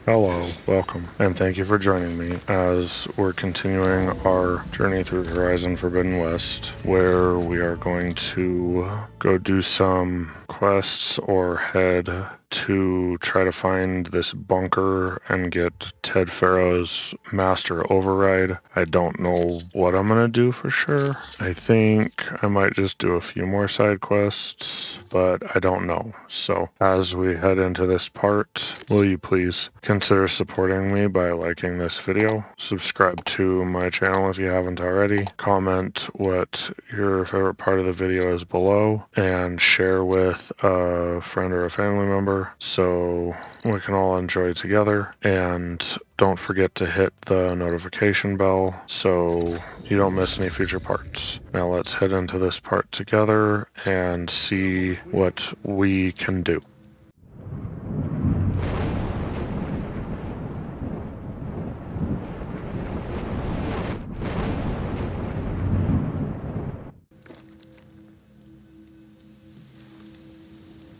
Hello, welcome, and thank you for joining me as we're continuing our journey through Horizon Forbidden West, where we are going to go do some quests or head to try to find this bunker and get Ted Farrow's master override. I don't know what I'm gonna do for sure. I think I might just do a few more side quests, but I don't know. So as we head into this part, will you please consider supporting me by liking this video, subscribe to my channel if you haven't already, comment what your favorite part of the video is below, and share with a friend or a family member so we can all enjoy together. And don't forget to hit the notification bell so you don't miss any future parts. Now let's head into this part together and see what we can do.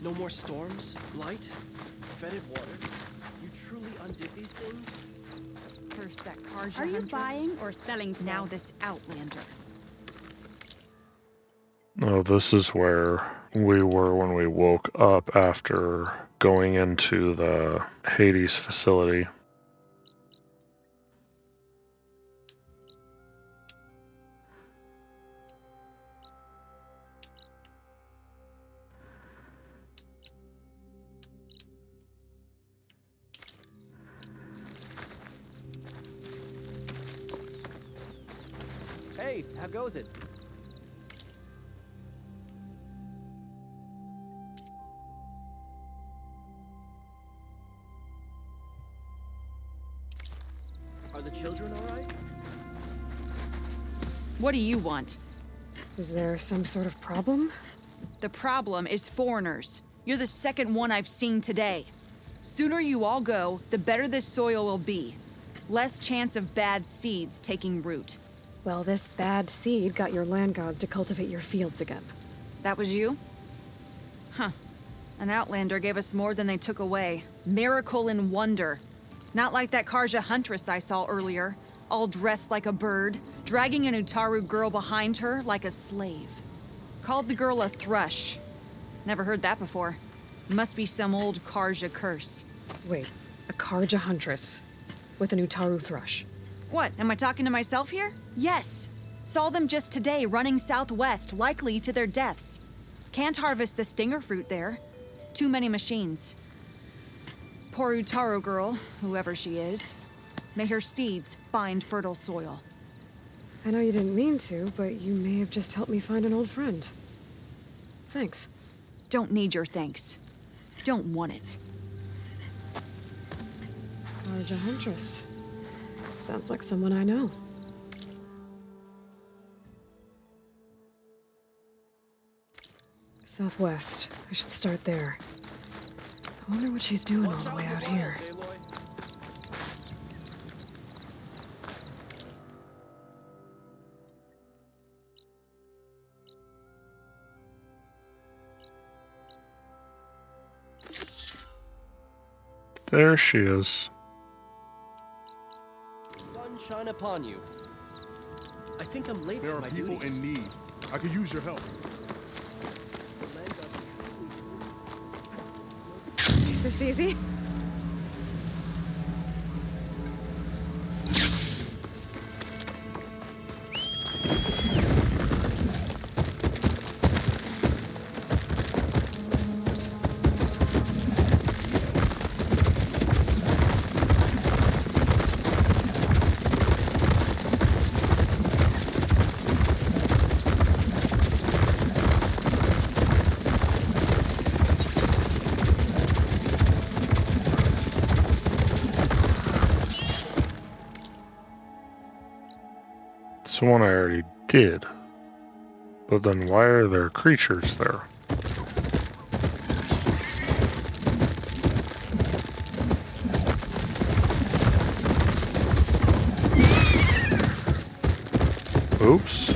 No more storms, blight, fetid water. You truly undid these things? First that Karja Are you huntress, buying or selling today? now this Outlander. Oh, this is where we were when we woke up after going into the Hades facility. Hey, how goes it? Are the children all right? What do you want? Is there some sort of problem? The problem is foreigners. You're the second one I've seen today. Sooner you all go, the better this soil will be. Less chance of bad seeds taking root. Well, this bad seed got your land gods to cultivate your fields again. That was you? Huh. An Outlander gave us more than they took away. Miracle and wonder. Not like that Karja huntress I saw earlier, all dressed like a bird, dragging an Utaru girl behind her like a slave. Called the girl a thrush. Never heard that before. Must be some old Karja curse. Wait, a Karja huntress with an Utaru thrush. What, am I talking to myself here? Yes. Saw them just today running southwest, likely to their deaths. Can't harvest the stinger fruit there. Too many machines. Poor Utaru girl, whoever she is. May her seeds find fertile soil. I know you didn't mean to, but you may have just helped me find an old friend. Thanks. Don't need your thanks. Don't want it. Karja huntress. Sounds like someone I know. Southwest. I should start there. I wonder what she's doing all the way out here. Aloy. There she is. Sunshine upon you. I think I'm late There for are my people duties. in need. I could use your help. The land gods- Is this easy? It's the one I already did. But then why are there creatures there? Oops.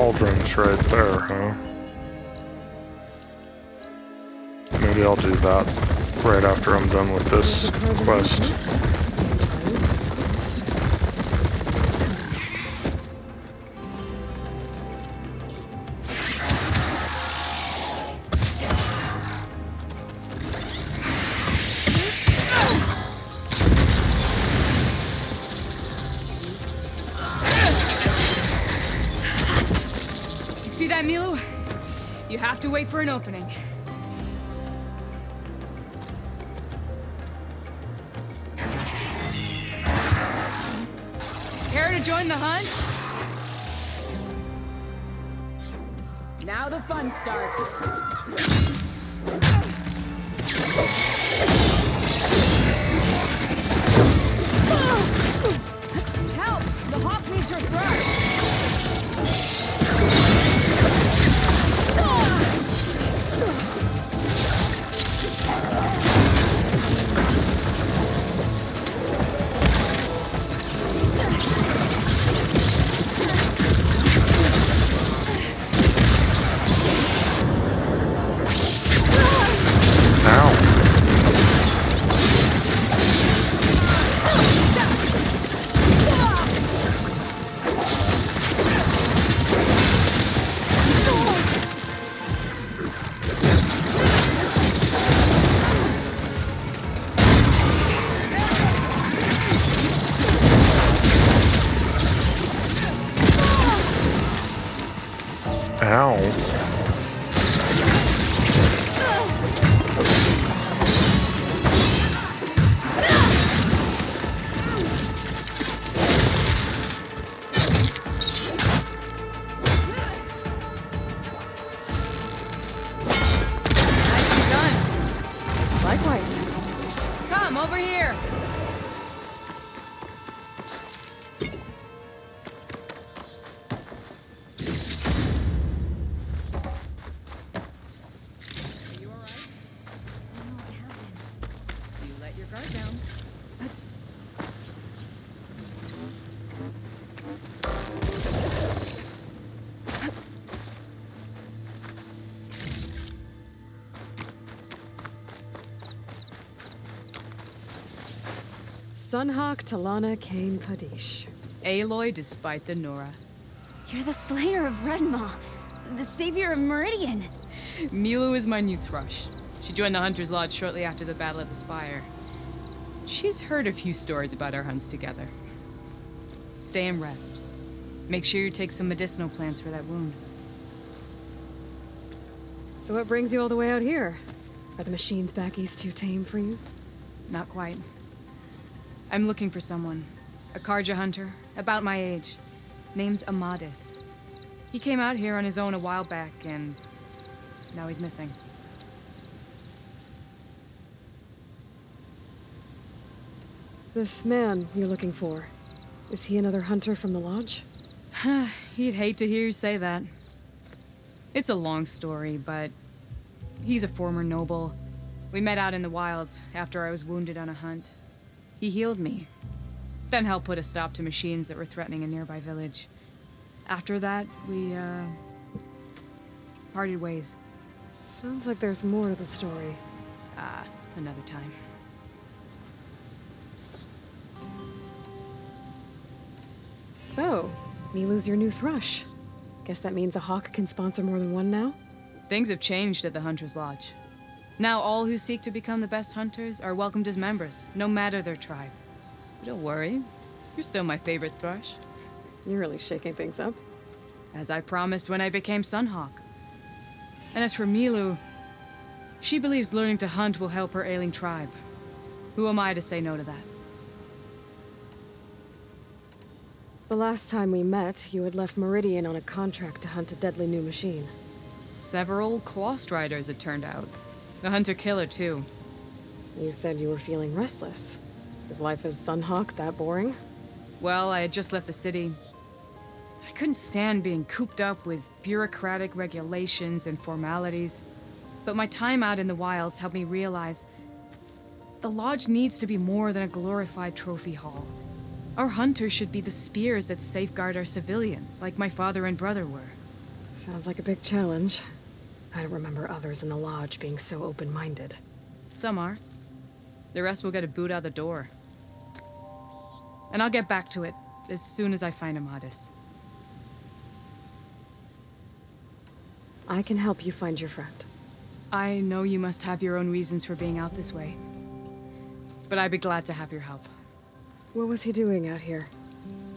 cauldron's right there, huh? Maybe I'll do that right after I'm done with this quest. See that, Milo? You have to wait for an opening. Care to join the hunt? Now the fun starts. Help! The hawk needs her thrust! Ow. Nicely done. Likewise. Come over here. Are you all right? I don't know what happened. You let your guard down. Sunhawk Talanah Kane Kadish. Aloy despite the Nora. You're the slayer of Redmaw, the savior of Meridian. Milo is my new thrush. She joined the Hunter's Lodge shortly after the Battle of the Spire. She's heard a few stories about our hunts together. Stay and rest. Make sure you take some medicinal plants for that wound. So what brings you all the way out here? Are the machines back east too tame for you? Not quite. I'm looking for someone. A Karja hunter, about my age. Name's Amadis. He came out here on his own a while back, and now he's missing. This man you're looking for, is he another hunter from the lodge? He'd hate to hear you say that. It's a long story, but he's a former noble. We met out in the wilds after I was wounded on a hunt. He healed me, then helped put a stop to machines that were threatening a nearby village. After that, we, parted ways. Sounds like there's more to the story. Another time. So, Milu's your new thrush. Guess that means a hawk can sponsor more than one now? Things have changed at the Hunter's Lodge. Now all who seek to become the best hunters are welcomed as members, no matter their tribe. But don't worry, you're still my favorite thrush. You're really shaking things up. As I promised when I became Sunhawk. And as for Milu, she believes learning to hunt will help her ailing tribe. Who am I to say no to that? The last time we met, you had left Meridian on a contract to hunt a deadly new machine. Several Clawstriders, it turned out. The hunter-killer, too. You said you were feeling restless. Is life as Sunhawk that boring? Well, I had just left the city. I couldn't stand being cooped up with bureaucratic regulations and formalities. But my time out in the wilds helped me realize the lodge needs to be more than a glorified trophy hall. Our hunters should be the spears that safeguard our civilians, like my father and brother were. Sounds like a big challenge. I don't remember others in the lodge being so open-minded. Some are. The rest will get a boot out the door. And I'll get back to it as soon as I find Amadis. I can help you find your friend. I know you must have your own reasons for being out this way. But I'd be glad to have your help. What was he doing out here?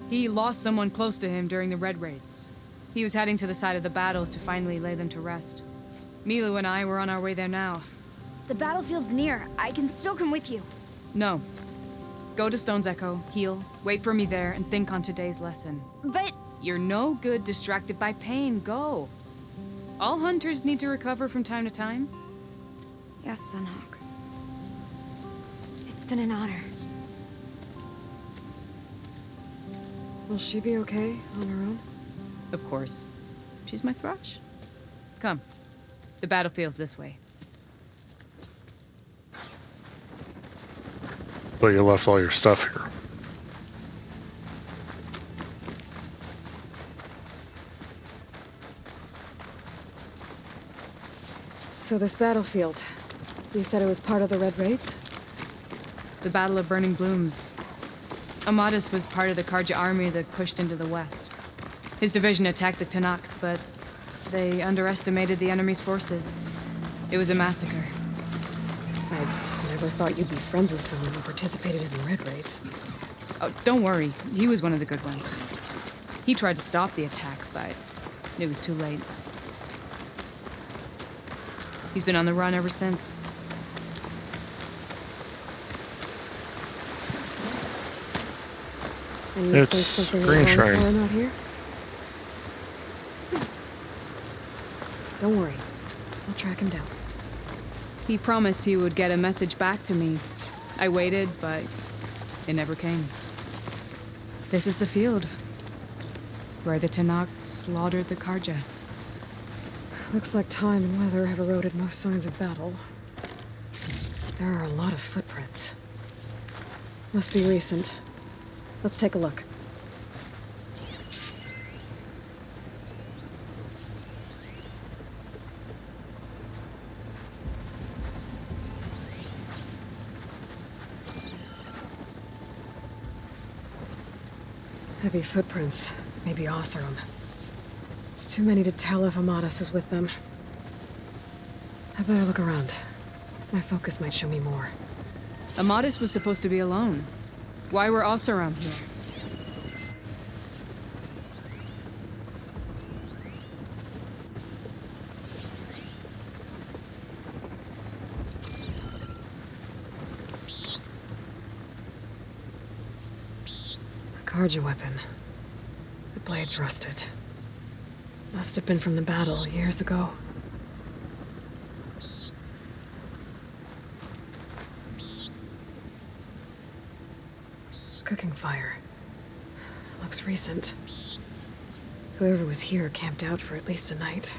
He lost someone close to him during the Red Raids. He was heading to the side of the battle to finally lay them to rest. Milu and I were on our way there now. The battlefield's near. I can still come with you. No. Go to Stone's Echo, heal, wait for me there, and think on today's lesson. But You're no good distracted by pain. Go. All hunters need to recover from time to time. yes, Sunhawk. It's been an honor. Will she be okay on her own? Of course. She's my thrush. Come. The battlefield's this way. But you left all your stuff here. So this battlefield, you said it was part of the Red Raids? The Battle of Burning Blooms. Amadis was part of the Karja army that pushed into the west. His division attacked the Tanakh, but they underestimated the enemy's forces. It was a massacre. I never thought you'd be friends with someone who participated in the Red Raids. Oh, don't worry. He was one of the good ones. He tried to stop the attack, but it was too late. He's been on the run ever since. And you It's think something Green is wrong Shrine. for him out here? Don't worry. I'll track him down. He promised he would get a message back to me. I waited, but it never came. This is the field, where the Tanakh slaughtered the Karja. Looks like time and weather have eroded most signs of battle. There are a lot of footprints. Must be recent. Let's take a look. Heavy footprints. Maybe Oseram. It's too many to tell if Amadis is with them. I better look around. My focus might show me more. Amadis was supposed to be alone. Why were Oseram here? A Karja weapon. The blade's rusted. Must have been from the battle years ago. Cooking fire. Looks recent. Whoever was here camped out for at least a night.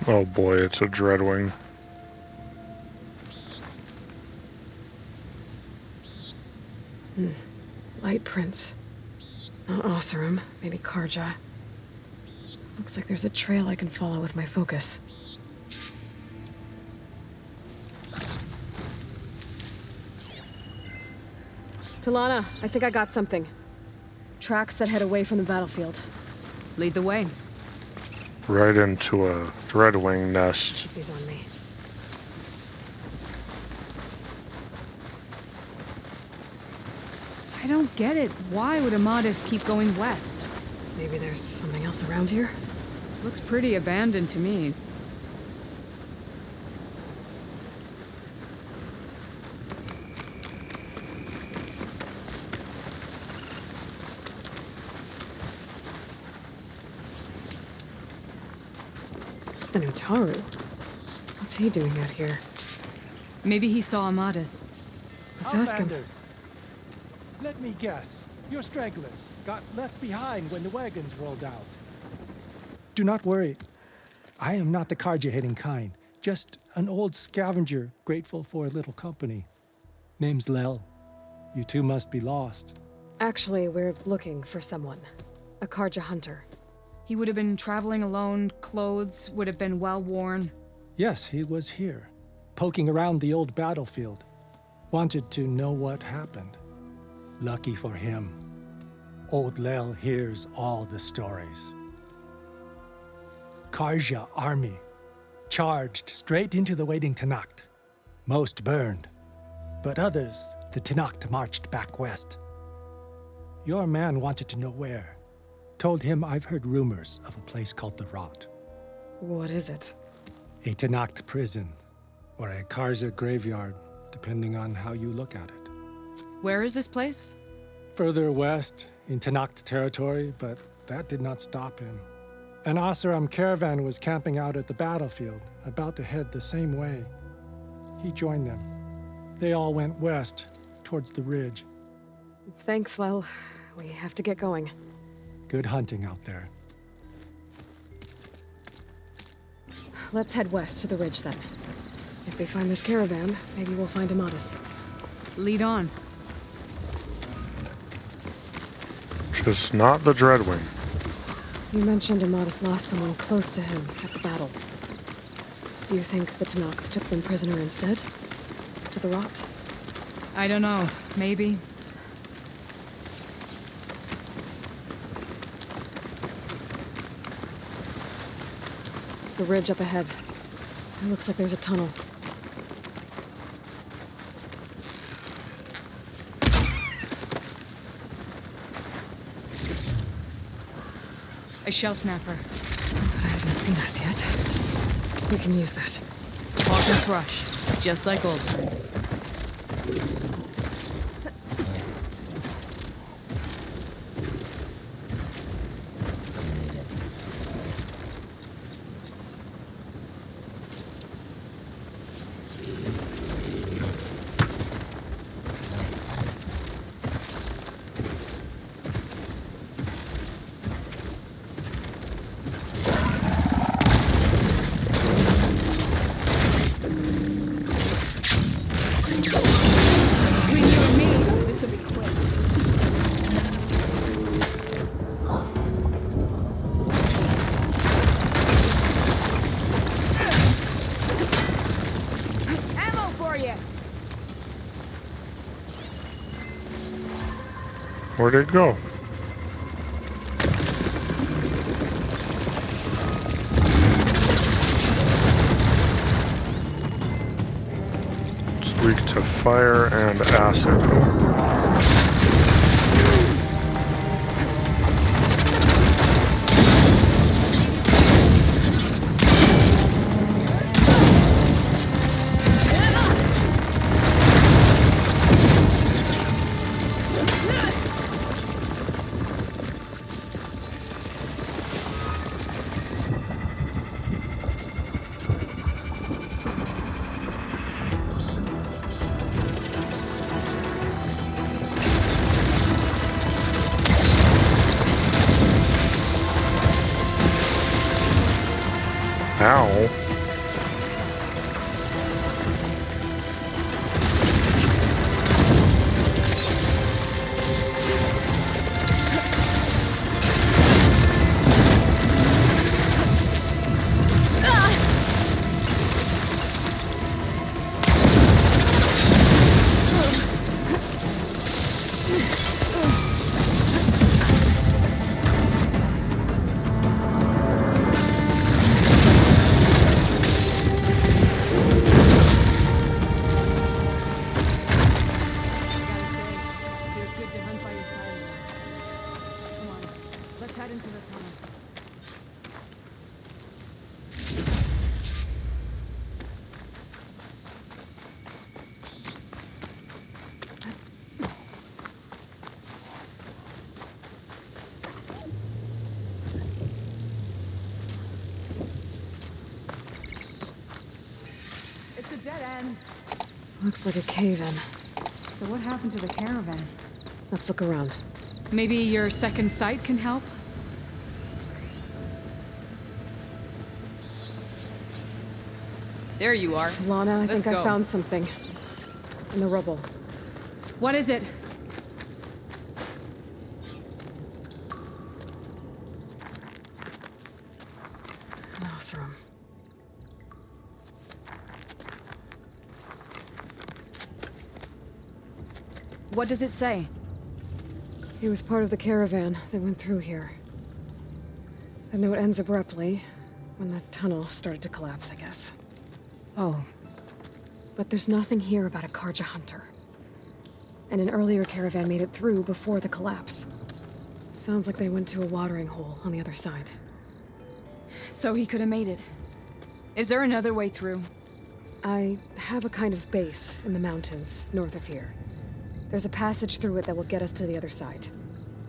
Oh boy, it's a Dreadwing. Light prints. Not Oseram, maybe Karja. Looks like there's a trail I can follow with my focus. Talanah, I think I got something. Tracks that head away from the battlefield. Lead the way. Right into a Dreadwing nest. Keep these on me. I don't get it. Why would Amadis keep going west? Maybe there's something else around here? Looks pretty abandoned to me. An Utaru? What's he doing out here? Maybe he saw Amadis. Let's ask him. Outlanders. Let me guess. You're stragglers. Got left behind when the wagons rolled out. Do not worry. I am not the Karja-hating kind. Just an old scavenger grateful for a little company. Name's Lel. You two must be lost. Actually, we're looking for someone. A Karja hunter. He would have been traveling alone, clothes would have been well worn. Yes, he was here, poking around the old battlefield. Wanted to know what happened. Lucky for him, Old Lel hears all the stories. Karja army charged straight into the waiting Tanacht. Most burned, but others, the Tanacht marched back west. Your man wanted to know where. Told him I've heard rumors of a place called the Rot. What is it? A Tanacht prison, or a Karja graveyard, depending on how you look at it. Where is this place? Further west, in Tanacht territory, but that did not stop him. An Oseram caravan was camping out at the battlefield, about to head the same way. He joined them. They all went west, towards the ridge. Thanks, Lel. We have to get going. Good hunting out there. Let's head west to the ridge then. If we find this caravan, maybe we'll find Amadas. Lead on. Just not the Dreadwing. You mentioned Amadas lost someone close to him at the battle. Do you think the Tanacht took them prisoner instead? To the Rot? I don't know. Maybe. The ridge up ahead. It looks like there's a tunnel. A shell snapper. But it hasn't seen us yet. We can use that. Walk and rush. Just like old times. Where'd it go? It's weak to fire and acid. Ow. It's a dead end. Looks like a cave-in. So what happened to the caravan? Let's look around. Maybe your second sight can help? There you are. Talanah, I Let's think I go. found something. In the rubble. What is it? Oseram. What does it say? He was part of the caravan that went through here. The note ends abruptly, when the tunnel started to collapse, I guess. Oh. But there's nothing here about a Karja hunter. And an earlier caravan made it through before the collapse. Sounds like they went to a watering hole on the other side. So he could have made it. Is there another way through? I have a kind of base in the mountains, north of here. There's a passage through it that will get us to the other side.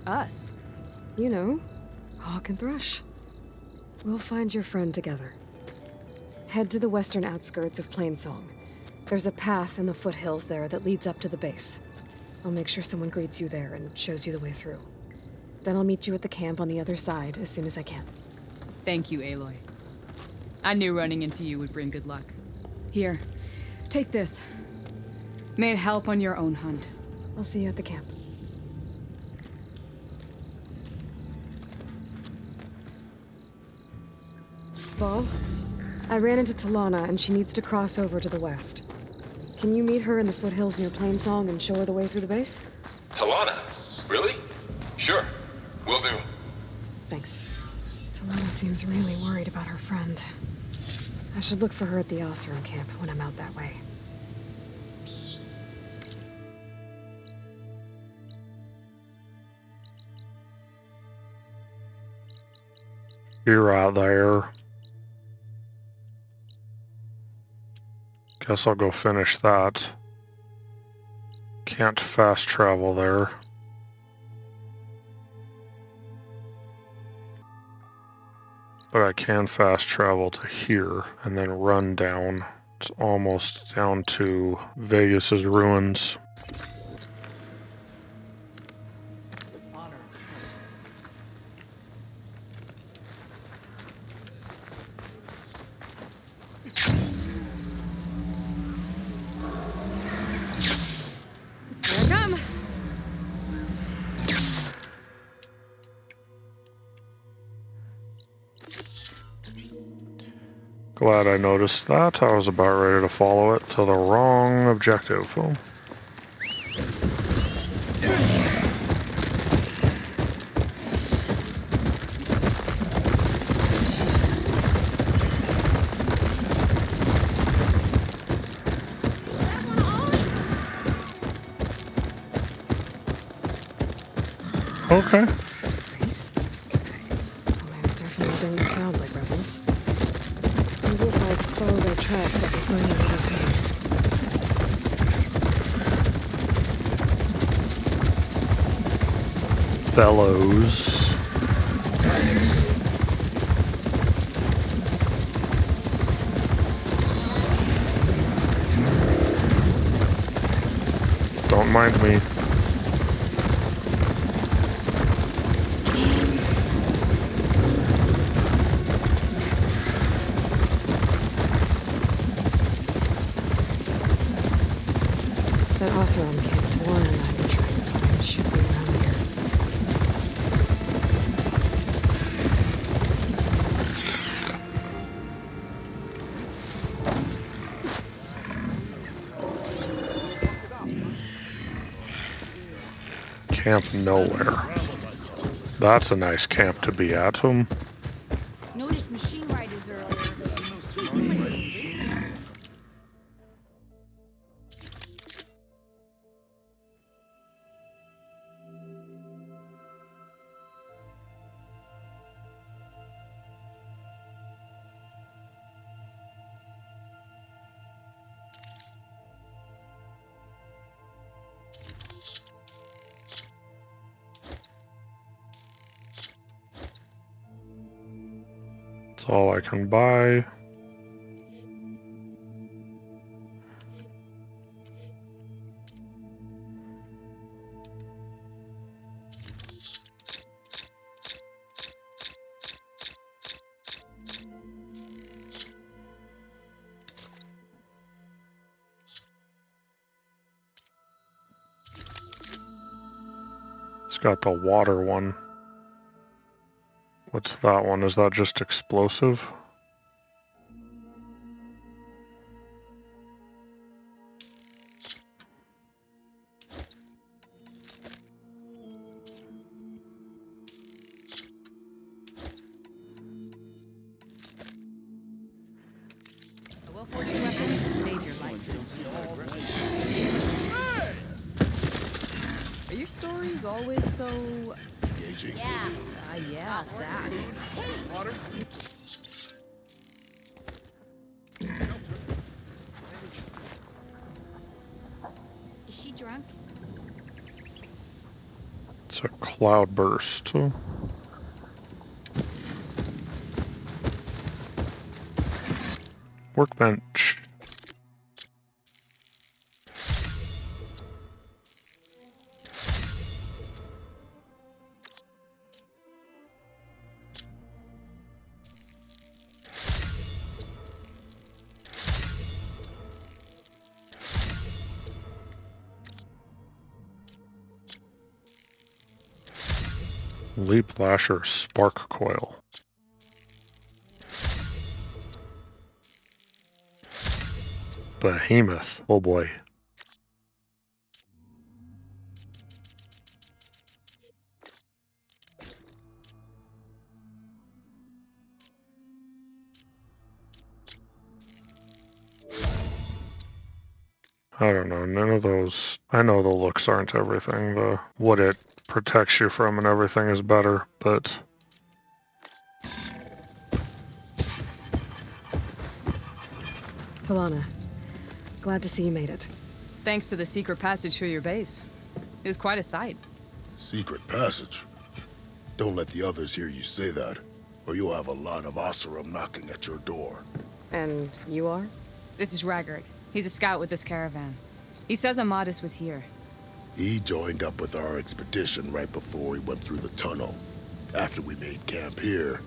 Us? You know, Hawk and Thrush. We'll find your friend together. Head to the western outskirts of Plainsong. There's a path in the foothills there that leads up to the base. I'll make sure someone greets you there and shows you the way through. Then I'll meet you at the camp on the other side as soon as I can. Thank you, Aloy. I knew running into you would bring good luck. Here, take this. May it help on your own hunt. I'll see you at the camp. Val, I ran into Talanah and she needs to cross over to the west. Can you meet her in the foothills near Plainsong and show her the way through the base? Talanah? Really? Sure. Will do. Thanks. Talanah seems really worried about her friend. I should look for her at the Oseram camp when I'm out that way. You're out there. Guess I'll go finish that. Can't fast travel there. But I can fast travel to here and then run down. It's almost down to Vegas's ruins. Here I come. Glad I noticed that. I was about ready to follow it to the wrong objective. Oh. Okay. Nice. Well, they definitely don't sound like rebels. Maybe if I follow their tracks, I can find them okay. Bellows. Don't mind me. That Oseram camp Talanah and I were trying to find should be around here. Camp nowhere. That's a nice camp to be at. Noticed machine riders earlier. That's all I can buy. It's got the water one. What's that one? Is that just explosive? We'll force your weapon to save your life. Are your stories always so... Engaging. Yeah. yeah, that. Water? Is she drunk? It's a cloud burst. Workbench. Leap Lasher Spark Coil. Behemoth. Oh boy. I don't know, none of those. I know the looks aren't everything. The what it protects you from and everything is better, but Talanah, glad to see you made it. Thanks to the secret passage through your base. It was quite a sight. Secret passage? Don't let the others hear you say that, or you'll have a lot of Oseram knocking at your door. And you are? This is Raggard. He's a scout with this caravan. He says Amadis was here. He joined up with our expedition right before we went through the tunnel. After we made camp here,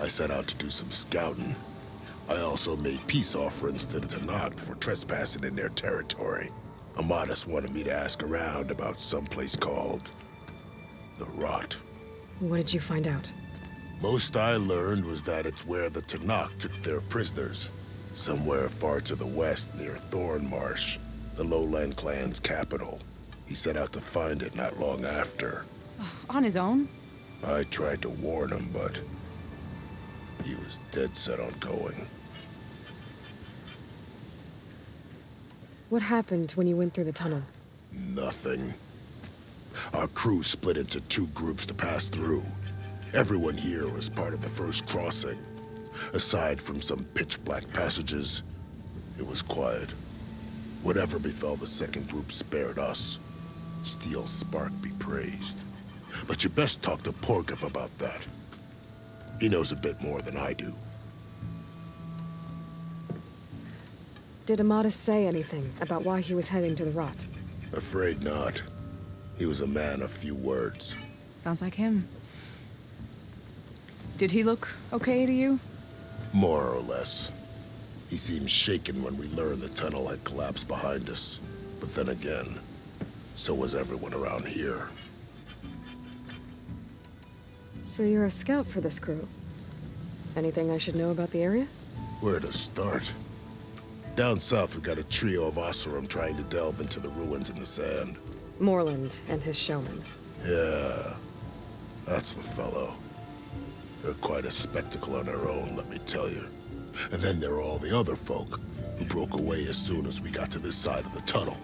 I set out to do some scouting. I also made peace offerings to the Tanakh for trespassing in their territory. Amadis wanted me to ask around about some place called the Rot. What did you find out? Most I learned was that it's where the Tanakh took their prisoners. Somewhere far to the west near Thornmarsh, the Lowland clan's capital. He set out to find it not long after. On his own? I tried to warn him, but he was dead set on going. What happened when you went through the tunnel? Nothing. Our crew split into two groups to pass through. Everyone here was part of the first crossing. Aside from some pitch-black passages, it was quiet. Whatever befell the second group spared us. Steel Spark be praised. But you best talk to Porkov about that. He knows a bit more than I do. Did Amadis say anything about why he was heading to the Rot? Afraid not. He was a man of few words. Sounds like him. Did he look okay to you? More or less. He seemed shaken when we learned the tunnel had collapsed behind us. But then again, so was everyone around here. So you're a scout for this crew. Anything I should know about the area? Where to start? Down south, we got a trio of Oseram trying to delve into the ruins in the sand. Moreland and his showman. Yeah, that's the fellow. They're quite a spectacle on their own, let me tell you. And then there are all the other folk who broke away as soon as we got to this side of the tunnel.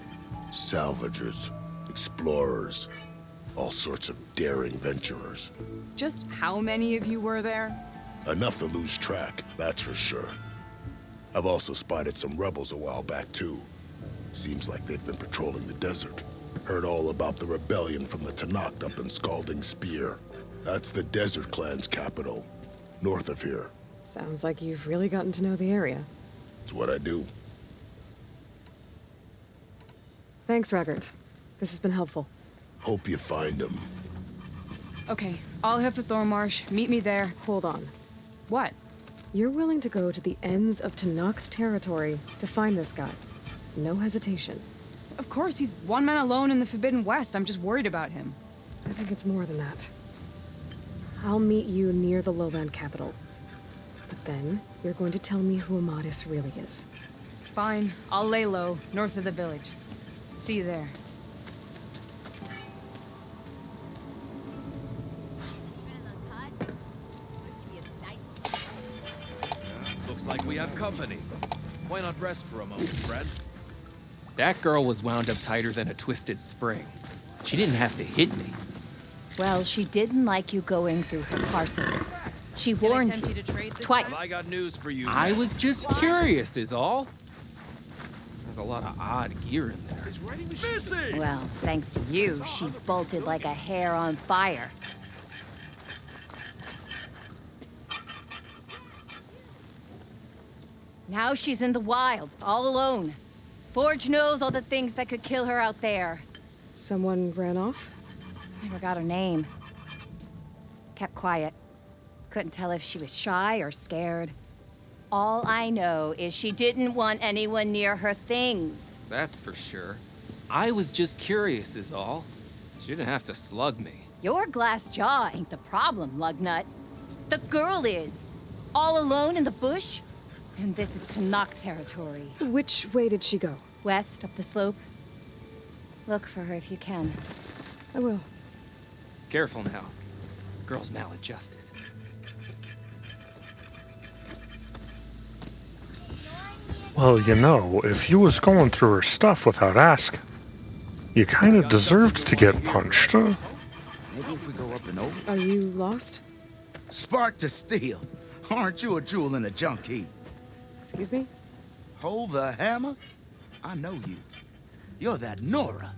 Salvagers, explorers, all sorts of daring venturers. Just how many of you were there? Enough to lose track, that's for sure. I've also spotted some rebels a while back, too. Seems like they've been patrolling the desert. Heard all about the rebellion from the Tanakh up in Scalding Spear. That's the Desert Clan's capital, north of here. Sounds like you've really gotten to know the area. It's what I do. Thanks, Raggard. This has been helpful. Hope you find him. Okay, I'll head for Thornmarsh. Meet me there. Hold on. What? You're willing to go to the ends of Tanakh's territory to find this guy. No hesitation. Of course, he's one man alone in the Forbidden West. I'm just worried about him. I think it's more than that. I'll meet you near the lowland capital. But then, you're going to tell me who Amadis really is. Fine, I'll lay low, north of the village. See you there. Looks like we have company. Why not rest for a moment, friend? That girl was wound up tighter than a twisted spring. She didn't have to hit me. Well, she didn't like you going through her parcels. She Can I warned tempt you you to trade this twice. time? Well, I got news for you. I was just curious is all. There's a lot of odd gear in there. Missing! Well, thanks to you, she bolted like a hare on fire. Now she's in the wilds, all alone. Forge knows all the things that could kill her out there. Someone ran off? I forgot her name. Kept quiet. Couldn't tell if she was shy or scared. All I know is she didn't want anyone near her things. That's for sure. I was just curious is all. She didn't have to slug me. Your glass jaw ain't the problem, Lugnut. The girl is. All alone in the bush. And this is Talanah territory. Which way did she go? West, up the slope. Look for her if you can. I will. Careful now. Girl's maladjusted. Well, you know, if you was going through her stuff without asking, you kind of deserved to get punched. Maybe if we go up and over? Are you lost? Spark to steel. Aren't you a jewel in a junk heap? Excuse me? Hold the hammer? I know you. You're that Nora.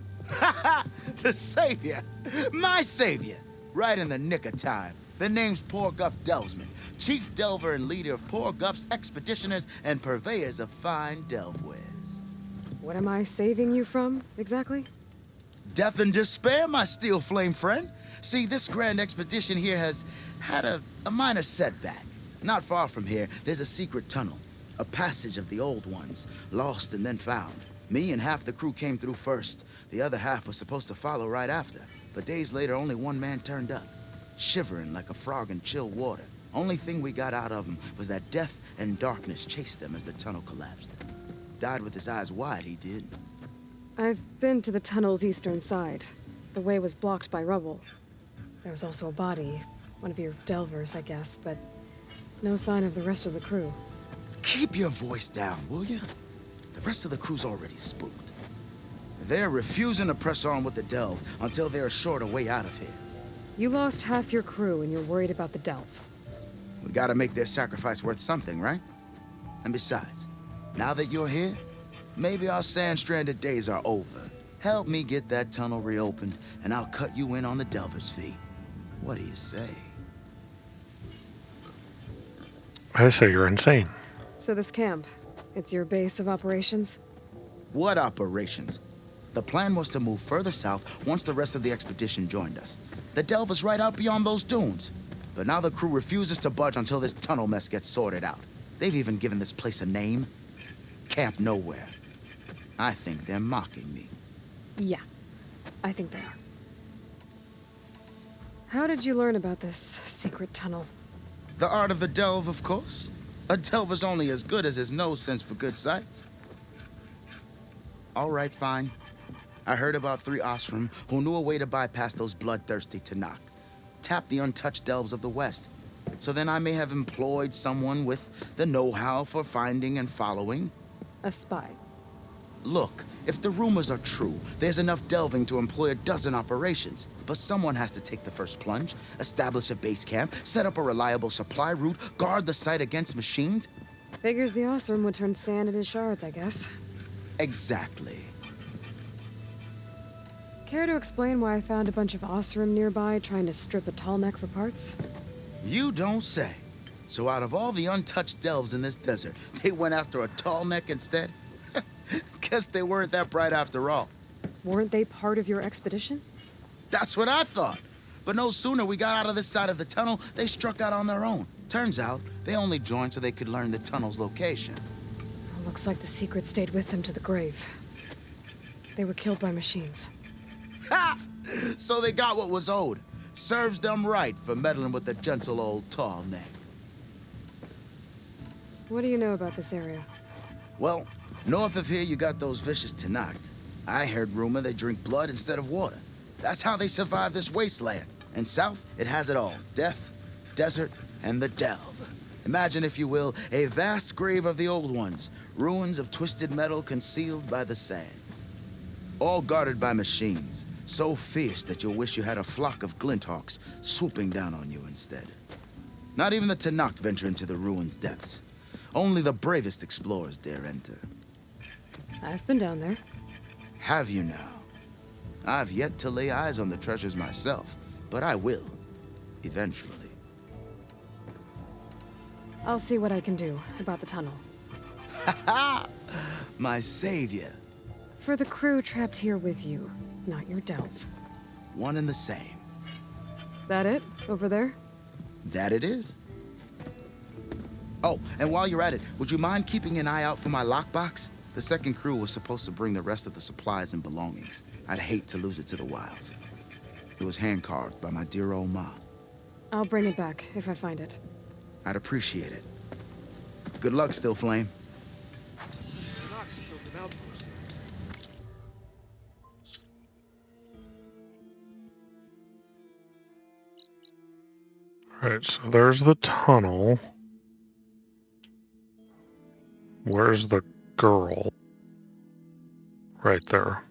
The savior. My savior. Right in the nick of time. The name's Poor Guff Delvesman, chief delver and leader of Poor Guff's expeditioners and purveyors of fine delvewares. What am I saving you from, exactly? Death and despair, my steel flame friend. See, this grand expedition here has had a minor setback. Not far from here, there's a secret tunnel. A passage of the old ones, lost and then found. Me and half the crew came through first. The other half was supposed to follow right after. But days later, only one man turned up, shivering like a frog in chill water. Only thing we got out of him was that death and darkness chased them as the tunnel collapsed. Died with his eyes wide, he did. I've been to the tunnel's eastern side. The way was blocked by rubble. There was also a body, one of your delvers, I guess, but no sign of the rest of the crew. Keep your voice down, will you? The rest of the crew's already spooked. They're refusing to press on with the delve until they're assured a way out of here. You lost half your crew and you're worried about the delve. We gotta make their sacrifice worth something, right? And besides, now that you're here, maybe our sand-stranded days are over. Help me get that tunnel reopened, and I'll cut you in on the delver's fee. What do you say? I say you're insane. So this camp, it's your base of operations? What operations? The plan was to move further south once the rest of the expedition joined us. The delve is right out beyond those dunes. But now the crew refuses to budge until this tunnel mess gets sorted out. They've even given this place a name. Camp Nowhere. I think they're mocking me. Yeah, I think they are. How did you learn about this secret tunnel? The art of the delve, of course. A delver's only as good as his nose sense for good sights. All right, fine. I heard about 3 Osram who knew a way to bypass those bloodthirsty Talanah. Tap the untouched delves of the West. So then I may have employed someone with the know-how for finding and following. A spy. Look, if the rumors are true, there's enough delving to employ a dozen operations. But someone has to take the first plunge, establish a base camp, set up a reliable supply route, guard the site against machines. Figures the Osram would turn sand into shards, I guess. Exactly. Care to explain why I found a bunch of Osram nearby trying to strip a tall neck for parts? You don't say. So out of all the untouched delves in this desert, they went after a tall neck instead? Guess they weren't that bright after all. Weren't they part of your expedition? That's what I thought. But no sooner we got out of this side of the tunnel, they struck out on their own. Turns out, they only joined so they could learn the tunnel's location. Looks like the secret stayed with them to the grave. They were killed by machines. Ha! So they got what was owed. Serves them right for meddling with the gentle old tall neck. What do you know about this area? Well, north of here you got those vicious Talanah. I heard rumor they drink blood instead of water. That's how they survive this wasteland. And south, it has it all. Death, desert, and the delve. Imagine, if you will, a vast grave of the old ones, ruins of twisted metal concealed by the sands. All guarded by machines, so fierce that you'll wish you had a flock of glinthawks swooping down on you instead. Not even the Tanakh venture into the ruins' depths. Only the bravest explorers dare enter. I've been down there. Have you now? I've yet to lay eyes on the treasures myself, but I will, eventually. I'll see what I can do about the tunnel. Ha! My savior. For the crew trapped here with you, not your delve. One and the same. That it? Over there? That it is. Oh, and while you're at it, would you mind keeping an eye out for my lockbox? The second crew was supposed to bring the rest of the supplies and belongings. I'd hate to lose it to the wilds. It was hand-carved by my dear old ma. I'll bring it back if I find it. I'd appreciate it. Good luck, Still Flame. Right, so there's the tunnel. Where's the girl? Right there.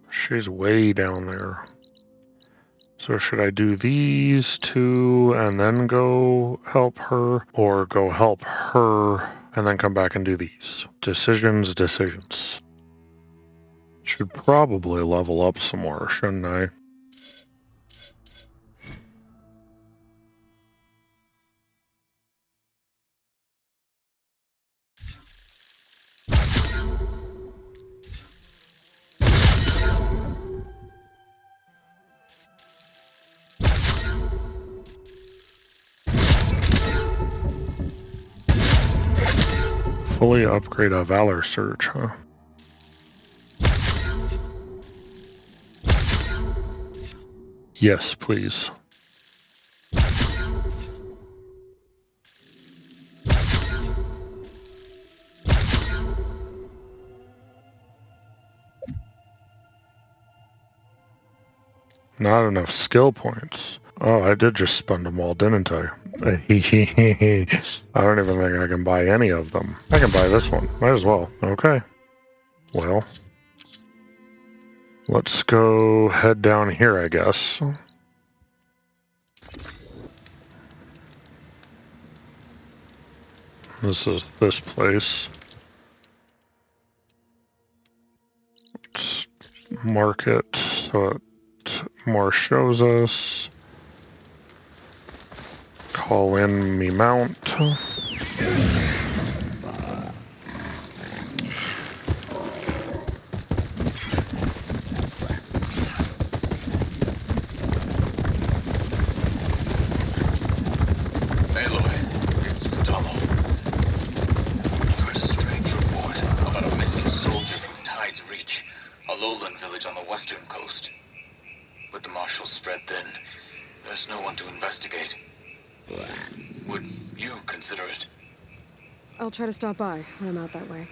She's way down there. So should I do these two and then go help her, or go help her and then come back and do these? Decisions. Should probably level up some more, shouldn't I? Fully upgrade a Valor Surge, huh? Yes, please. Not enough skill points. Oh, I did just spend them all, didn't I? I don't even think I can buy any of them. I can buy this one. Might as well. Okay. Well. Let's go head down here, I guess. This is this place. Let's mark it so it more shows us. Call in me mount. Aloy, it's Talanah. Heard a strange report about a missing soldier from Tide's Reach, a lowland village on the western coast. With the marshals spread thin, there's no one to investigate. Would you consider it? I'll try to stop by when I'm out that way.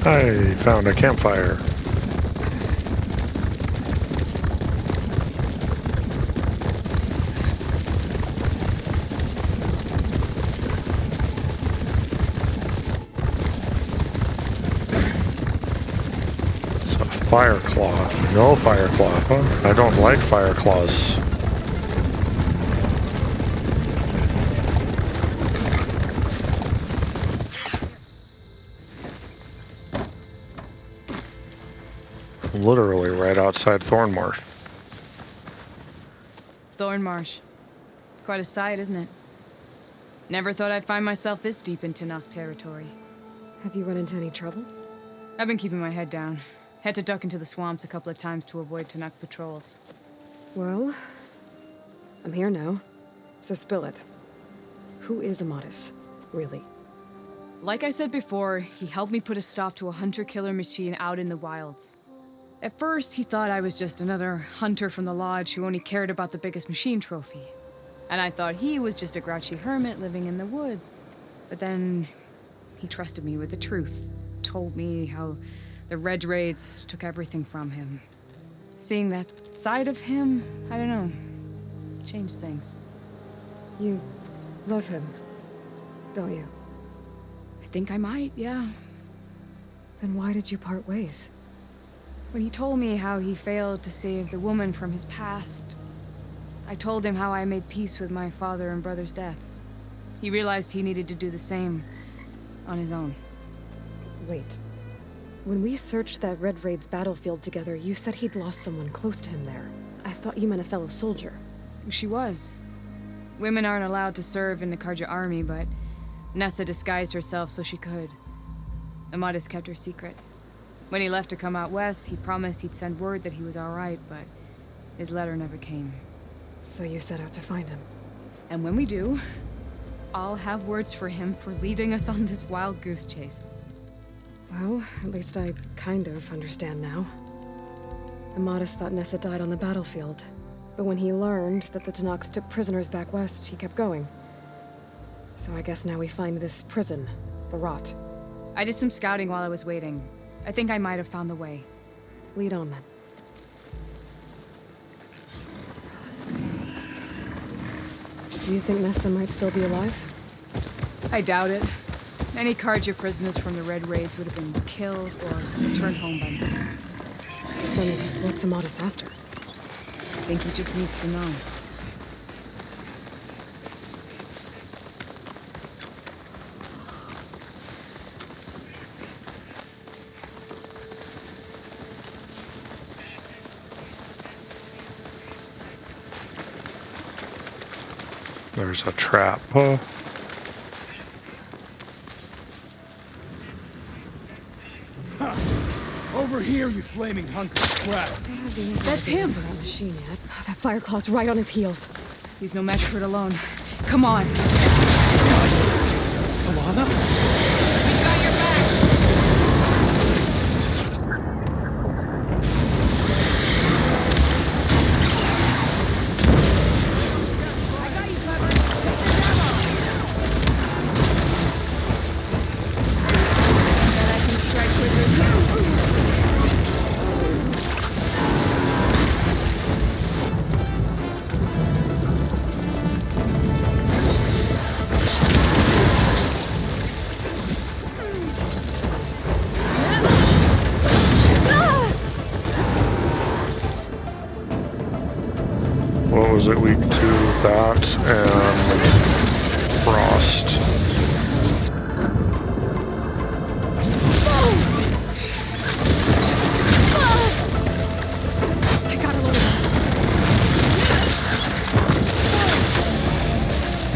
I found a campfire. It's a fire claw. No fire claw, huh? I don't like fire claws. Literally right outside Thornmarsh. Thornmarsh. Quite a sight, isn't it? Never thought I'd find myself this deep in Tanakh territory. Have you run into any trouble? I've been keeping my head down. Had to duck into the swamps a couple of times to avoid Tanakh patrols. Well, I'm here now, so spill it. Who is Amatis, really? Like I said before, he helped me put a stop to a hunter-killer machine out in the wilds. At first, he thought I was just another hunter from the lodge who only cared about the biggest machine trophy. And I thought he was just a grouchy hermit living in the woods. But then he trusted me with the truth, told me how the Red Raids took everything from him. Seeing that side of him, I don't know, changed things. You love him, don't you? I think I might, yeah. Then why did you part ways? When he told me how he failed to save the woman from his past, I told him how I made peace with my father and brother's deaths. He realized he needed to do the same on his own. Wait. When we searched that Red Raid's battlefield together, you said he'd lost someone close to him there. I thought you meant a fellow soldier. She was. Women aren't allowed to serve in the Karja army, but Nessa disguised herself so she could. Amadis kept her secret. When he left to come out west, he promised he'd send word that he was all right, but his letter never came. So you set out to find him. And when we do, I'll have words for him for leading us on this wild goose chase. Well, at least I kind of understand now. Amadis thought Nessa died on the battlefield, but when he learned that the Tanakhs took prisoners back west, he kept going. So I guess now we find this prison, the Rot. I did some scouting while I was waiting. I think I might have found the way. Lead on then. Do you think Nessa might still be alive? I doubt it. Any Karja prisoners from the Red Raids would have been killed or returned home by now. Then what's Amadis after? I think he just needs to know. There's a trap. Huh? Over here, you flaming hunk of crap. That's him! That machine yet. That Fireclaw's right on his heels. He's no match for it alone. Come on. Talanah? We've got your back! What was it weak to? That and frost. I got a little.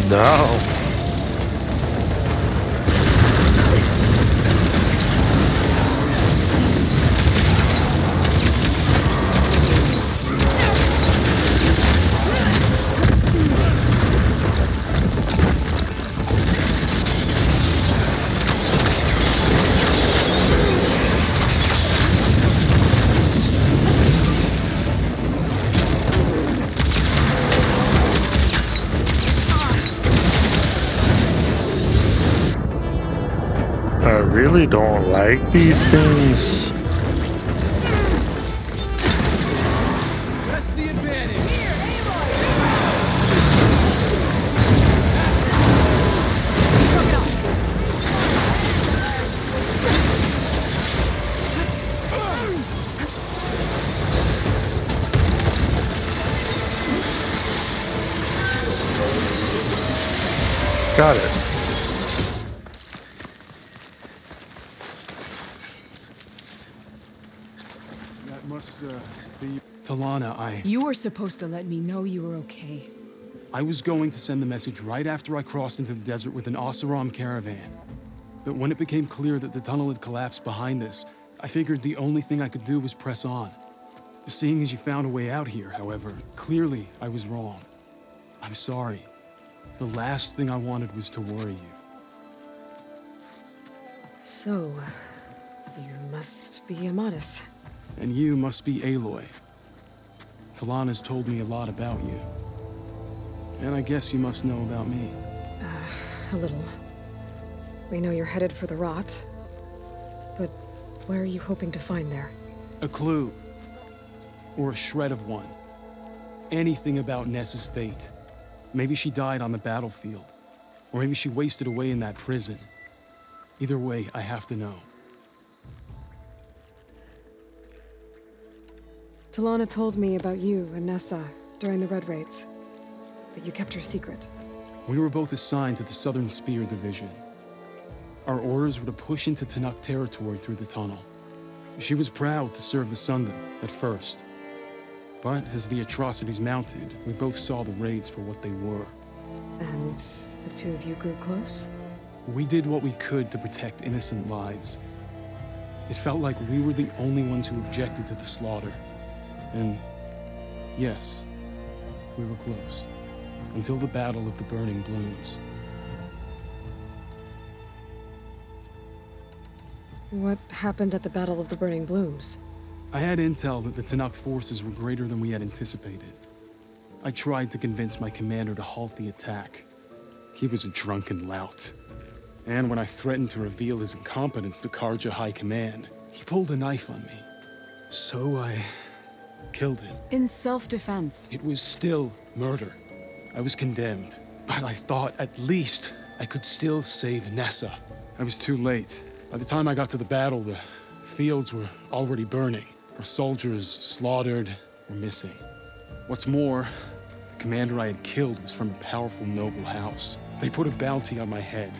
No. I really don't like these things. That's the advantage. Got it. That must be Talanah. You were supposed to let me know you were okay. I was going to send the message right after I crossed into the desert with an Oseram caravan. But when it became clear that the tunnel had collapsed behind us, I figured the only thing I could do was press on. Seeing as you found a way out here, however, clearly I was wrong. I'm sorry. The last thing I wanted was to worry you. So, you must be Amadis. And you must be Aloy. Talanah's told me a lot about you. And I guess you must know about me. A little. We know you're headed for the rot. But what are you hoping to find there? A clue. Or a shred of one. Anything about Nessa's fate. Maybe she died on the battlefield. Or maybe she wasted away in that prison. Either way, I have to know. Talanah told me about you and Nessa during the Red Raids. But you kept her secret. We were both assigned to the Southern Spear Division. Our orders were to push into Tanakh territory through the tunnel. She was proud to serve the Sundom at first. But as the atrocities mounted, we both saw the raids for what they were. And the two of you grew close? We did what we could to protect innocent lives. It felt like we were the only ones who objected to the slaughter. And yes, we were close. Until the Battle of the Burning Blooms. What happened at the Battle of the Burning Blooms? I had intel that the Tanakh forces were greater than we had anticipated. I tried to convince my commander to halt the attack. He was a drunken lout. And when I threatened to reveal his incompetence to Karja High Command, he pulled a knife on me. So I killed him. In self-defense. It was still murder. I was condemned. But I thought at least I could still save Nessa. I was too late. By the time I got to the battle, the fields were already burning. Our soldiers slaughtered or missing. What's more, the commander I had killed was from a powerful noble house. They put a bounty on my head.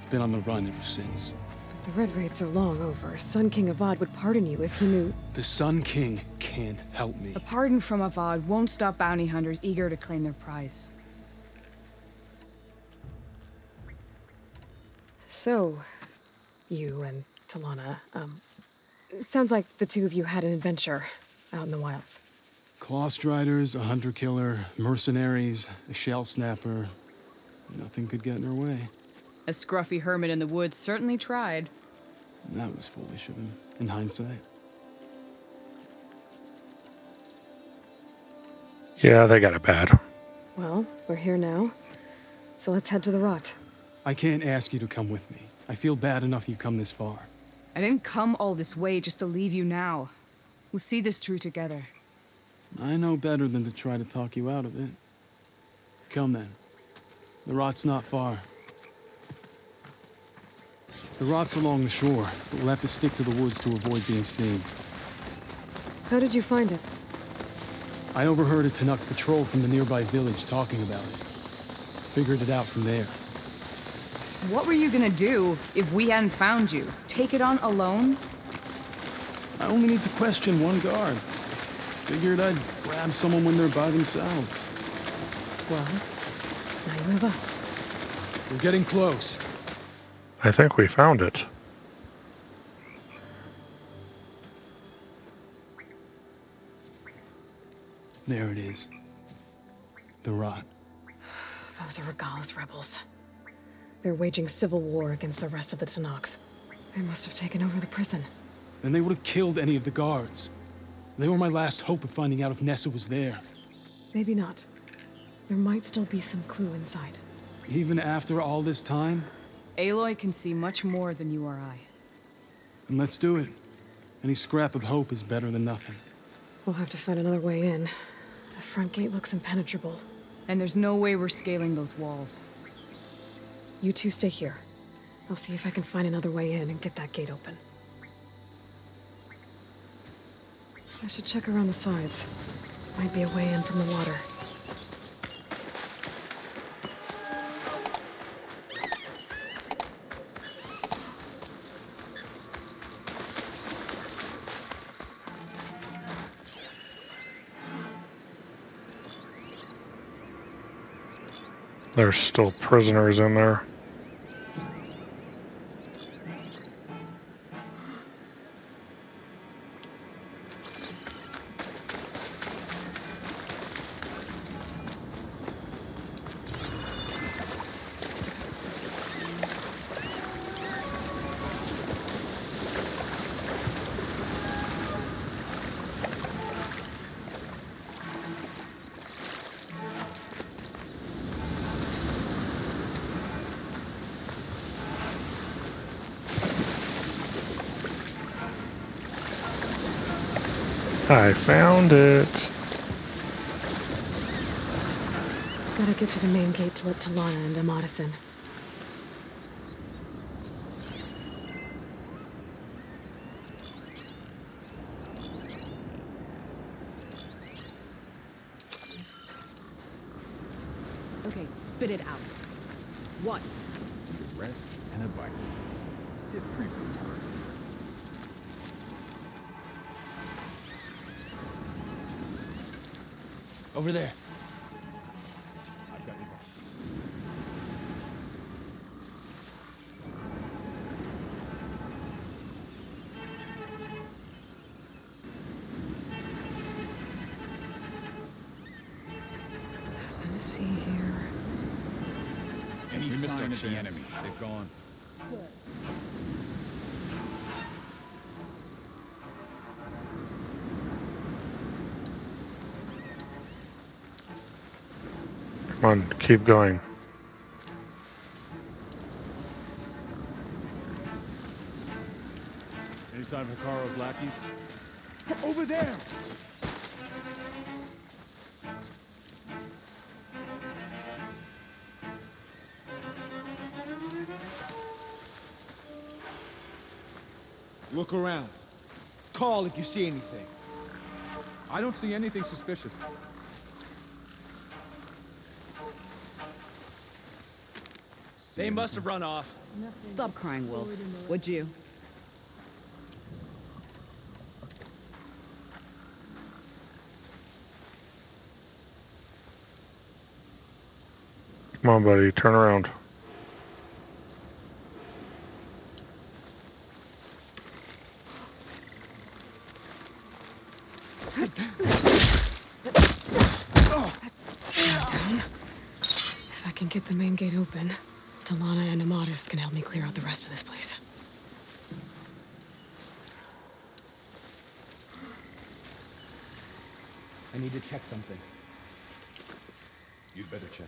Been on the run ever since. But the Red Raids are long over. Sun King Avad would pardon you if he knew... The Sun King can't help me. A pardon from Avad won't stop bounty hunters eager to claim their prize. So, you and Talanah, sounds like the two of you had an adventure out in the wilds. Clawstriders, a hunter-killer, mercenaries, a shell snapper. Nothing could get in her way. A scruffy hermit in the woods certainly tried. That was foolish of him, in hindsight. Yeah, they got it bad. Well, we're here now, so let's head to the rot. I can't ask you to come with me. I feel bad enough you've come this far. I didn't come all this way just to leave you now. We'll see this through together. I know better than to try to talk you out of it. Come then. The rot's not far. The rot's along the shore, but we'll have to stick to the woods to avoid being seen. How did you find it? I overheard a Tanakh patrol from the nearby village talking about it. Figured it out from there. What were you gonna do if we hadn't found you? Take it on alone? I only need to question one guard. Figured I'd grab someone when they're by themselves. Well, now you have us. We're getting close. I think we found it. There it is. The rot. Those are Regala's rebels. They're waging civil war against the rest of the Tanakh. They must have taken over the prison. Then they would have killed any of the guards. They were my last hope of finding out if Nessa was there. Maybe not. There might still be some clue inside. Even after all this time? Aloy can see much more than you or I. Then let's do it. Any scrap of hope is better than nothing. We'll have to find another way in. The front gate looks impenetrable. And there's no way we're scaling those walls. You two stay here. I'll see if I can find another way in and get that gate open. I should check around the sides. Might be a way in from the water. There's still prisoners in there. I found it. Gotta get to the main gate to let Talanah and Amadas in. Okay, spit it out. Once. A breath and a bite. Stiff creep. Over there. I've got you. Nothing to see here. Any sign of the enemy? They've gone. Come on, keep going. Any sign of Hikaru's lackeys? Over there! Look around. Call if you see anything. I don't see anything suspicious. They must have run off. Stop crying, Wolf. Would you? Come on, buddy, turn around. If I can get the main gate open, Talanah and Amadas can help me clear out the rest of this place. I need to check something. You'd better check.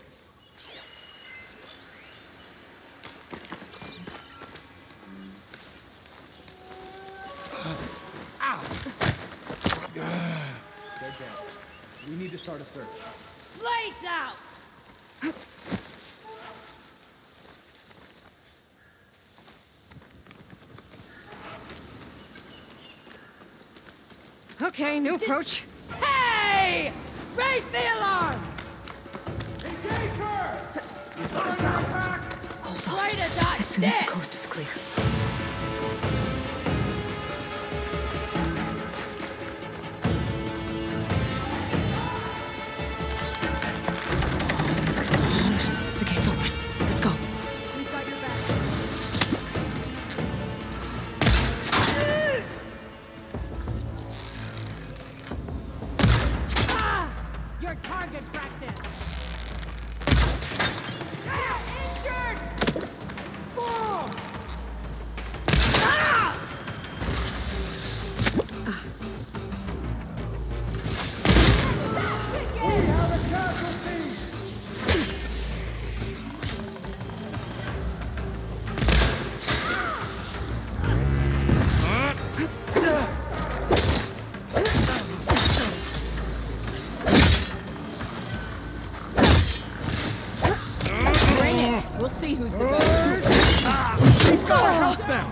They're dead. We need to start a search. Lights out! Okay, new approach. Hey! Raise the alarm! Hold on. Right at that As soon as the stick. coast is clear. The gate's open. Let's go. We've got your back. Your target practice. Injured! Boom! Bring it. We'll see who's the best. We've got to help them!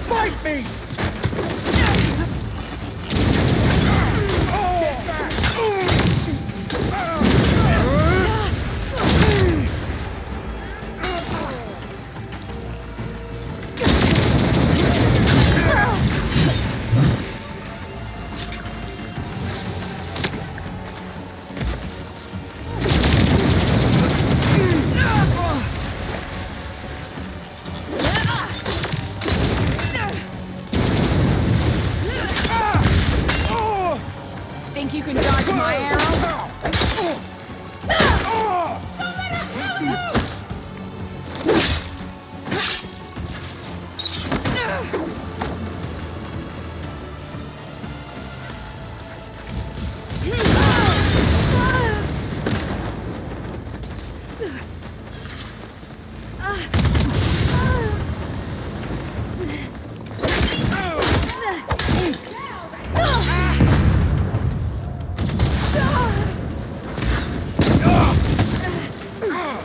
Fight me!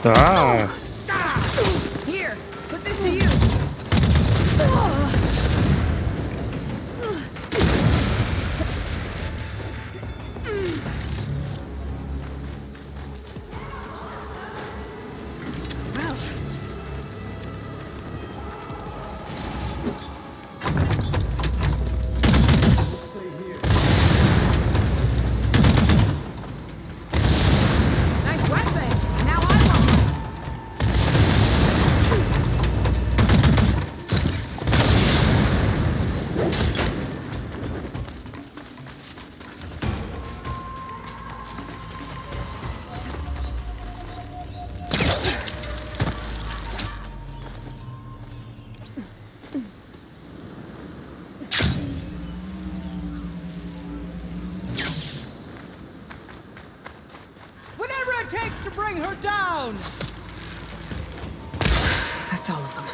Ah! Here, put this to use. Nice weapon. Now I want one. Whatever it takes to bring her down! That's all of them.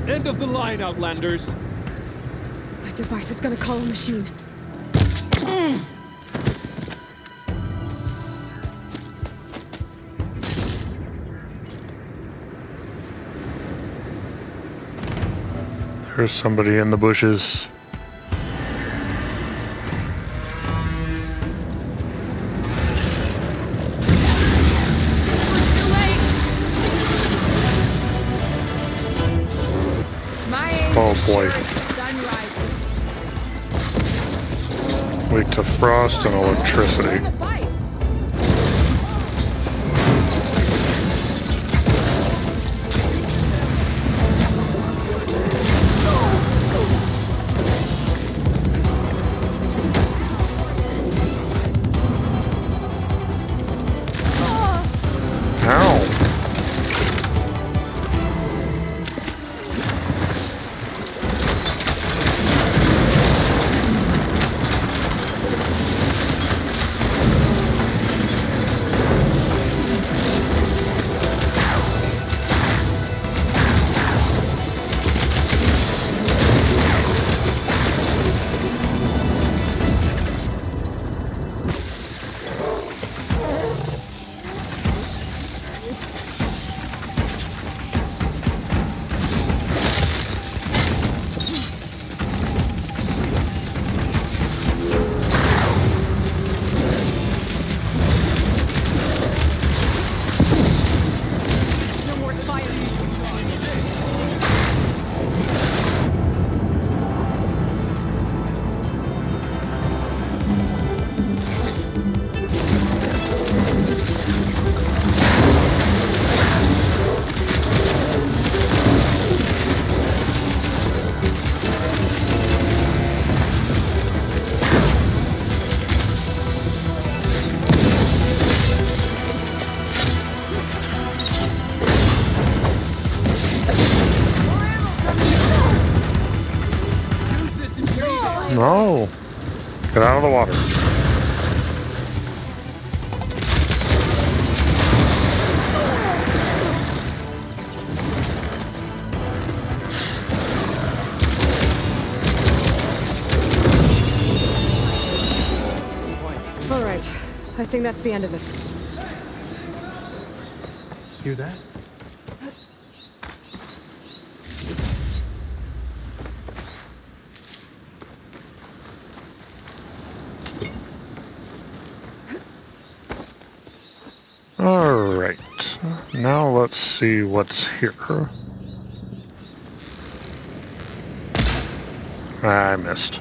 End of the line, Outlanders. That device is gonna call a machine. There's somebody in the bushes. Oh boy. Weak to frost and electricity. Ow. No. Get out of the water. All right. I think that's the end of it. Hear that? Alright. Now let's see what's here. I missed.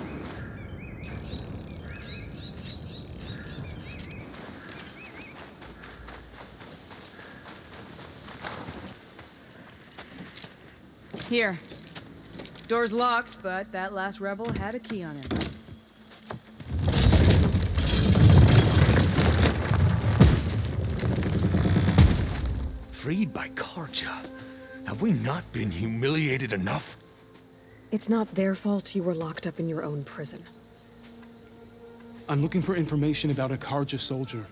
Here. Door's locked, but that last rebel had a key on it. Freed by Karja. Have we not been humiliated enough? It's not their fault you were locked up in your own prison. I'm looking for information about a Karja soldier.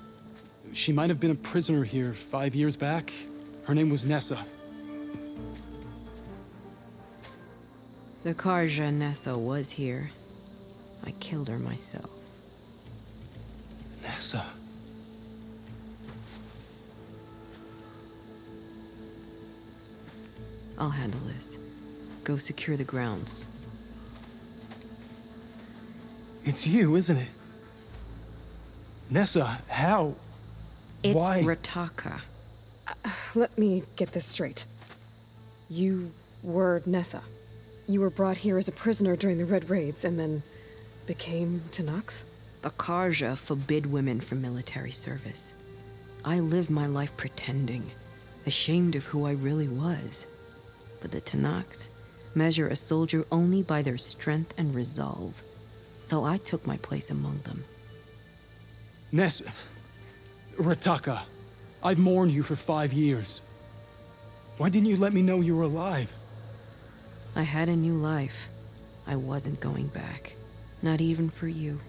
She might have been a prisoner here 5 years back. Her name was Nessa. The Karja Nessa was here. I killed her myself. Nessa. I'll handle this. Go secure the grounds. It's you, isn't it? Nessa, how? It's Why? Rataka. Let me get this straight. You were Nessa. You were brought here as a prisoner during the Red Raids and then became Tenakth? The Karja forbid women from military service. I lived my life pretending, ashamed of who I really was. But the Tenakth measure a soldier only by their strength and resolve. So I took my place among them. Nessa. Rataka. I've mourned you for 5 years. Why didn't you let me know you were alive? I had a new life. I wasn't going back. Not even for you,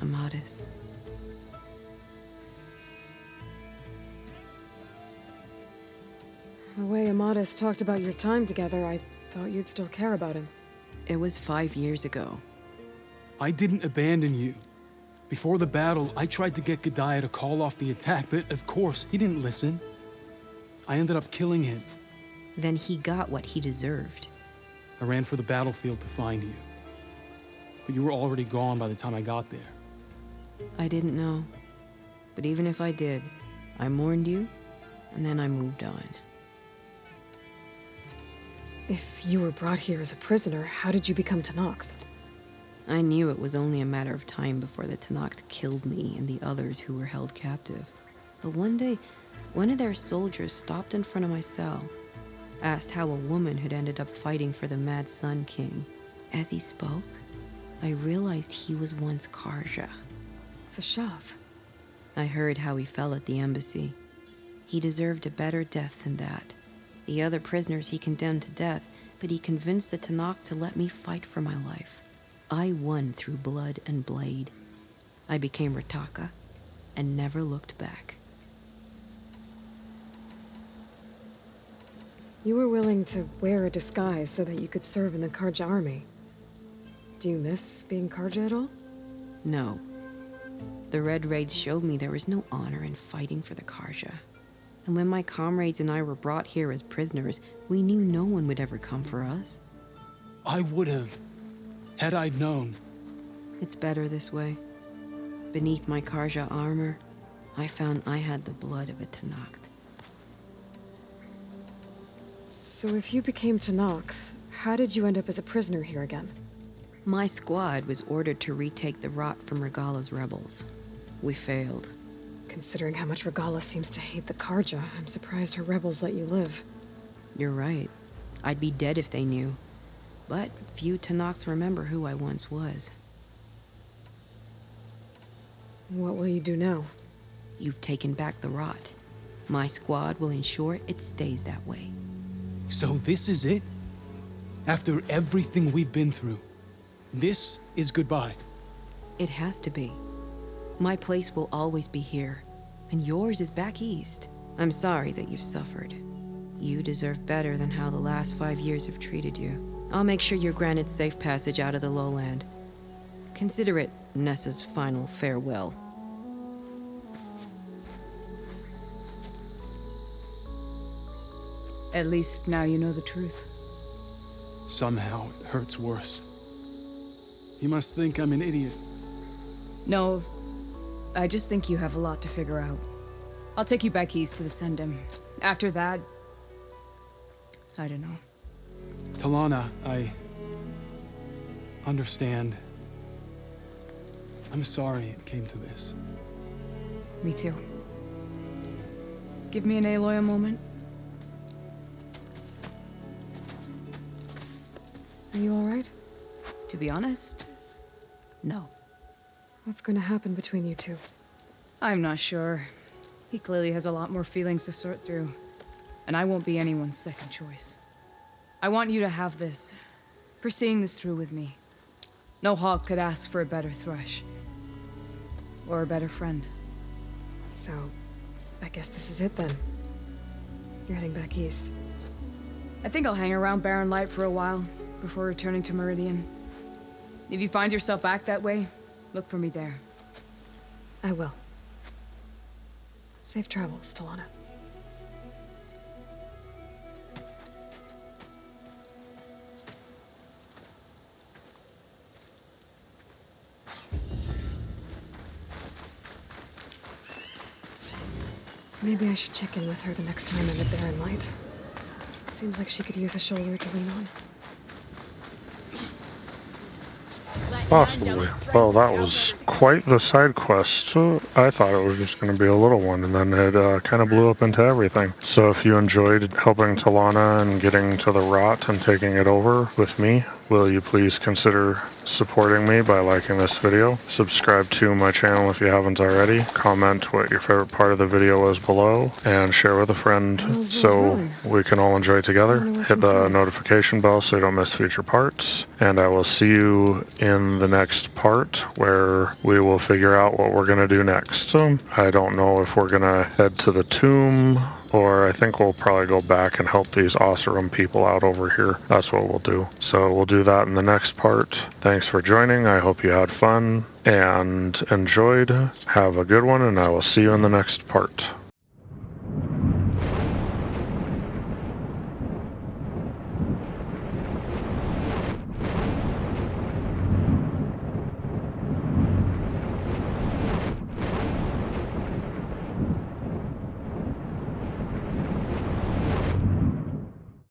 Amadis. The way Amadis talked about your time together, I thought you'd still care about him. It was 5 years ago. I didn't abandon you. Before the battle, I tried to get Godiah to call off the attack, but of course, he didn't listen. I ended up killing him. Then he got what he deserved. I ran for the battlefield to find you. But you were already gone by the time I got there. I didn't know. But even if I did, I mourned you, and then I moved on. If you were brought here as a prisoner, how did you become Tenakth? I knew it was only a matter of time before the Tenakth killed me and the others who were held captive. But one day, one of their soldiers stopped in front of my cell, asked how a woman had ended up fighting for the Mad Sun King. As he spoke, I realized he was once Karja. Vashav. I heard how he fell at the embassy. He deserved a better death than that. The other prisoners he condemned to death, but he convinced the Tenakth to let me fight for my life. I won through blood and blade. I became Rataka and never looked back. You were willing to wear a disguise so that you could serve in the Karja army. Do you miss being Karja at all? No. The Red Raids showed me there was no honor in fighting for the Karja. And when my comrades and I were brought here as prisoners, we knew no one would ever come for us. I would have, had I known. It's better this way. Beneath my Karja armor, I found I had the blood of a Tenakth. So if you became Tenakth, how did you end up as a prisoner here again? My squad was ordered to retake the Rot from Regala's rebels. We failed. Considering how much Regala seems to hate the Karja, I'm surprised her rebels let you live. You're right. I'd be dead if they knew. But few Tenakth remember who I once was. What will you do now? You've taken back the Rot. My squad will ensure it stays that way. So this is it? After everything we've been through, this is goodbye? It has to be. My place will always be here, and yours is back east. I'm sorry that you've suffered. You deserve better than how the last 5 years have treated you. I'll make sure you're granted safe passage out of the lowland. Consider it Nessa's final farewell. At least now you know the truth. Somehow it hurts worse. You must think I'm an idiot. No, I just think you have a lot to figure out. I'll take you back east to the Sendem. After that, I don't know. Talanah, I understand. I'm sorry it came to this. Me too. Give me an Aloy a moment. Are you alright? To be honest, no. What's going to happen between you two? I'm not sure. He clearly has a lot more feelings to sort through. And I won't be anyone's second choice. I want you to have this, for seeing this through with me. No hawk could ask for a better thrush. or a better friend. So, I guess this is it then. You're heading back east. I think I'll hang around Barren Light for a while, before returning to Meridian. If you find yourself back that way, look for me there. I will. Safe travels, Talanah. Maybe I should check in with her the next time I'm at Barren Light. Seems like she could use a shoulder to lean on. Possibly. Well, that was quite the side quest. I thought it was just going to be a little one, and then it kind of blew up into everything. So if you enjoyed helping Talanah and getting to the rot and taking it over with me, will you please consider supporting me by liking this video? Subscribe to my channel if you haven't already. Comment what your favorite part of the video was below, and share with a friend so we can all enjoy together. Hit the notification bell so you don't miss future parts, and I will see you in the next part where we will figure out what we're going to do next. I don't know if we're going to head to the tomb, or I think we'll probably go back and help these Oseram people out over here. That's what we'll do. So we'll do that in the next part. Thanks for joining. I hope you had fun and enjoyed. Have a good one, and I will see you in the next part.